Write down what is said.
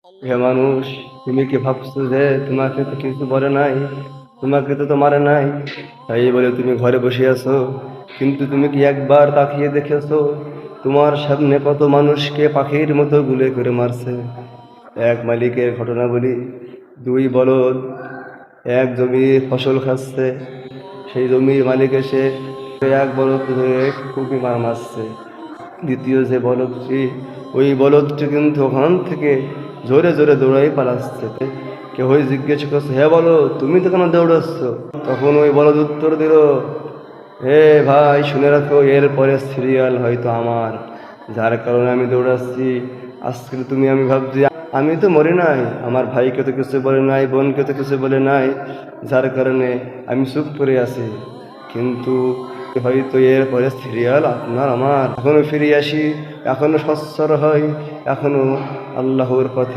হে মানুষ, তুমি কি ভাবছো যে তোমাকে তো কিছু বলে নাই, তোমাকে তো মারে নাই, তাই বলে তুমি ঘরে বসে আছো? কিন্তু তুমি কি একবার তাকিয়ে দেখেছো তোমার সামনে কত মানুষকে পাখির মতো গুলি করে মারছে? এক মালিকের ঘটনা বলি। দুই বলদ এক জমির ফসল খাচ্ছে। সেই জমির মালিক এসে এক বলদ ধরে খুবই মারছে। দ্বিতীয় যে বলদটি, ওই বলদটি কিন্তু ওখান থেকে জোরে জোরে দৌড়াই পালাচ্ছে। কেউ জিজ্ঞেস করছে, হে বলো, তুমি তো কেন দৌড়াচ্ছ? তখন ওই বলদ উত্তর দিল, হে ভাই, শুনে রাখো, এর পরে সিরিয়াল হয়তো আমার, যার কারণে আমি দৌড়াচ্ছি। আজকে তুমি, আমি ভাবছি আমি তো মরি নাই, আমার ভাইকে তো কিছু বলে নাই, বোনকে তো কিছু বলে নাই, যার কারণে আমি চুপ করে আছি। কিন্তু হয়তো এর পরে সিরিয়াল আপনার আমার। এখনো ফিরে আসি, এখনো সচ্ছর হই, এখনো আল্লাহর পথে